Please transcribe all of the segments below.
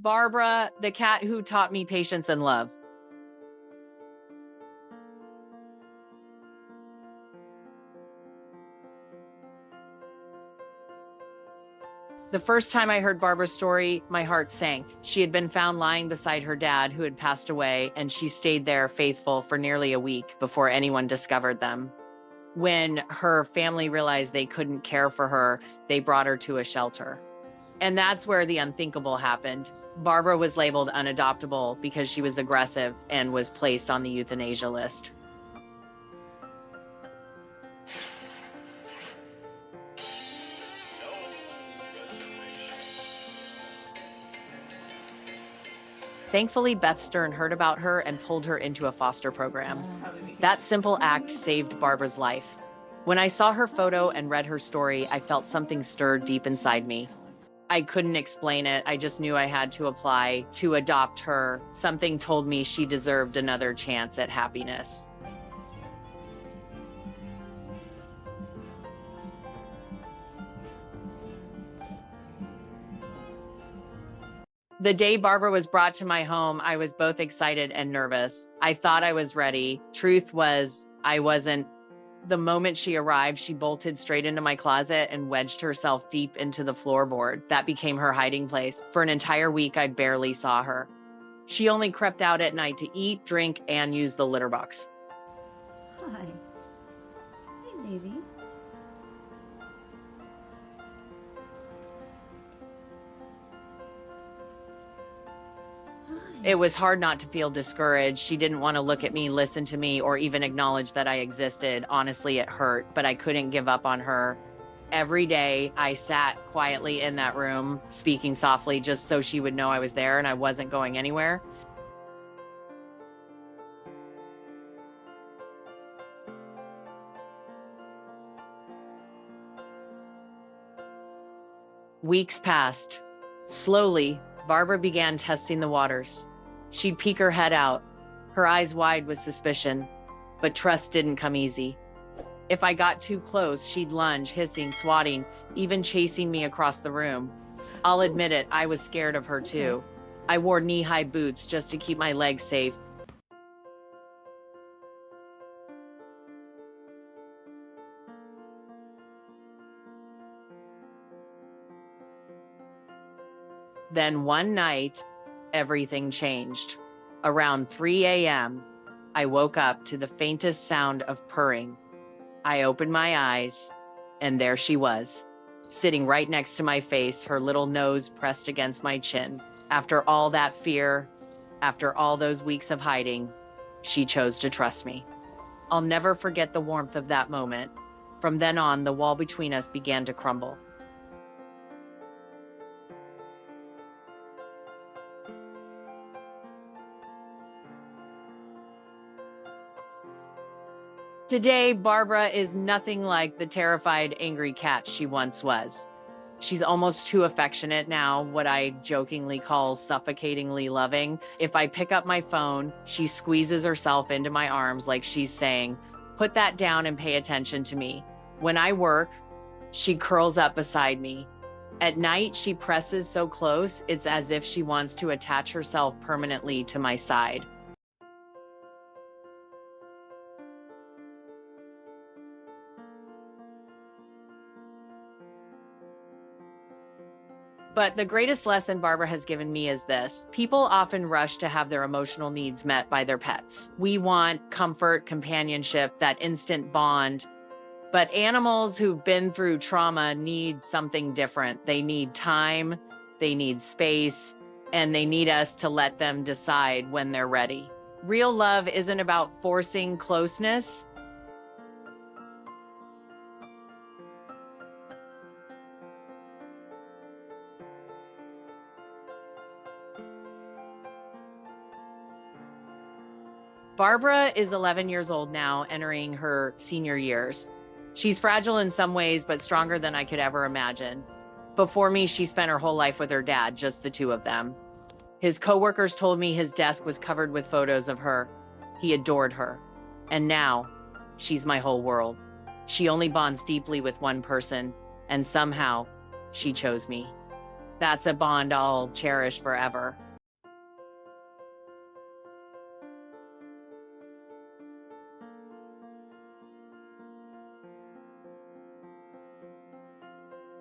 Barbara, the cat who taught me patience and love. The first time I heard Barbara's story, my heart sank. She had been found lying beside her dad, who had passed away, and she stayed there faithful for nearly a week before anyone discovered them. When her family realized they couldn't care for her, they brought her to a shelter. And that's where the unthinkable happened. Barbara was labeled unadoptable because she was aggressive and was placed on the euthanasia list. Thankfully, Beth Stern heard about her and pulled her into a foster program. That simple act saved Barbara's life. When I saw her photo and read her story, I felt something stirred deep inside me. I couldn't explain it. I just knew I had to apply to adopt her. Something told me she deserved another chance at happiness. The day Barbara was brought to my home, I was both excited and nervous. I thought I was ready. Truth was, I wasn't. The moment she arrived, she bolted straight into my closet and wedged herself deep into the floorboard. That became her hiding place. For an entire week, I barely saw her. She only crept out at night to eat, drink, and use the litter box. Hi. Hey, baby. It was hard not to feel discouraged. She didn't want to look at me, listen to me, or even acknowledge that I existed. Honestly, it hurt, but I couldn't give up on her. Every day, I sat quietly in that room, speaking softly just so she would know I was there and I wasn't going anywhere. Weeks passed. Slowly, Barbara began testing the waters. She'd peek her head out, her eyes wide with suspicion, but trust didn't come easy. If I got too close, she'd lunge, hissing, swatting, even chasing me across the room. I'll admit it, I was scared of her too. I wore knee-high boots just to keep my legs safe. Then one night, everything changed. Around 3 a.m., I woke up to the faintest sound of purring. I opened my eyes, and there she was, sitting right next to my face, her little nose pressed against my chin. After all that fear, after all those weeks of hiding, she chose to trust me. I'll never forget the warmth of that moment. From then on, the wall between us began to crumble. Today, Barbara is nothing like the terrified, angry cat she once was. She's almost too affectionate now, what I jokingly call suffocatingly loving. If I pick up my phone, she squeezes herself into my arms like she's saying, "Put that down and pay attention to me." When I work, she curls up beside me. At night, she presses so close, it's as if she wants to attach herself permanently to my side. But the greatest lesson Barbara has given me is this. People often rush to have their emotional needs met by their pets. We want comfort, companionship, that instant bond. But animals who've been through trauma need something different. They need time, they need space, and they need us to let them decide when they're ready. Real love isn't about forcing closeness. Barbara is 11 years old now, entering her senior years. She's fragile in some ways, but stronger than I could ever imagine. Before me, she spent her whole life with her dad, just the two of them. His coworkers told me his desk was covered with photos of her. He adored her. And now, she's my whole world. She only bonds deeply with one person, and somehow, she chose me. That's a bond I'll cherish forever.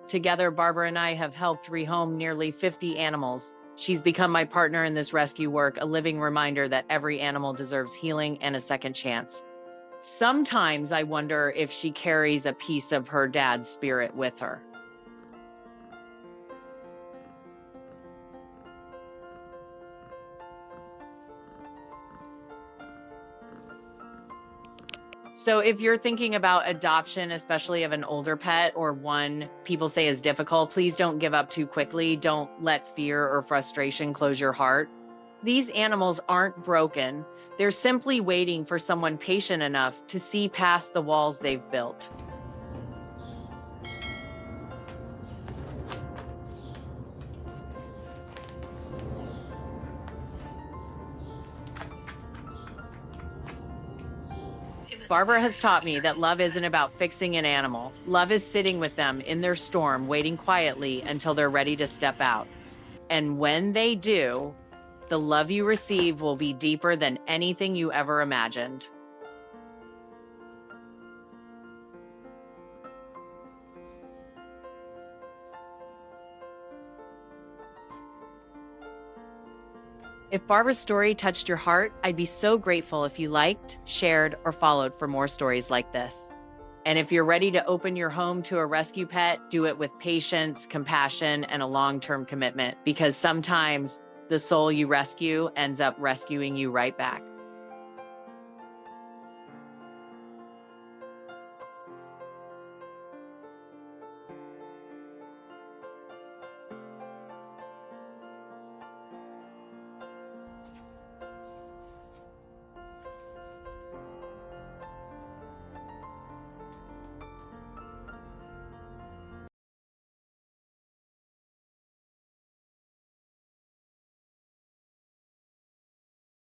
Together, Barbara and I have helped rehome nearly 50 animals. She's become my partner in this rescue work, a living reminder that every animal deserves healing and a second chance. Sometimes I wonder if she carries a piece of her dad's spirit with her. So, if you're thinking about adoption, especially of an older pet or one people say is difficult, please don't give up too quickly. Don't let fear or frustration close your heart. These animals aren't broken, they're simply waiting for someone patient enough to see past the walls they've built. Barbara has taught me that love isn't about fixing an animal. Love is sitting with them in their storm, waiting quietly until they're ready to step out. And when they do, the love you receive will be deeper than anything you ever imagined. If Barbara's story touched your heart, I'd be so grateful if you liked, shared, or followed for more stories like this. And if you're ready to open your home to a rescue pet, do it with patience, compassion, and a long-term commitment, because sometimes the soul you rescue ends up rescuing you right back.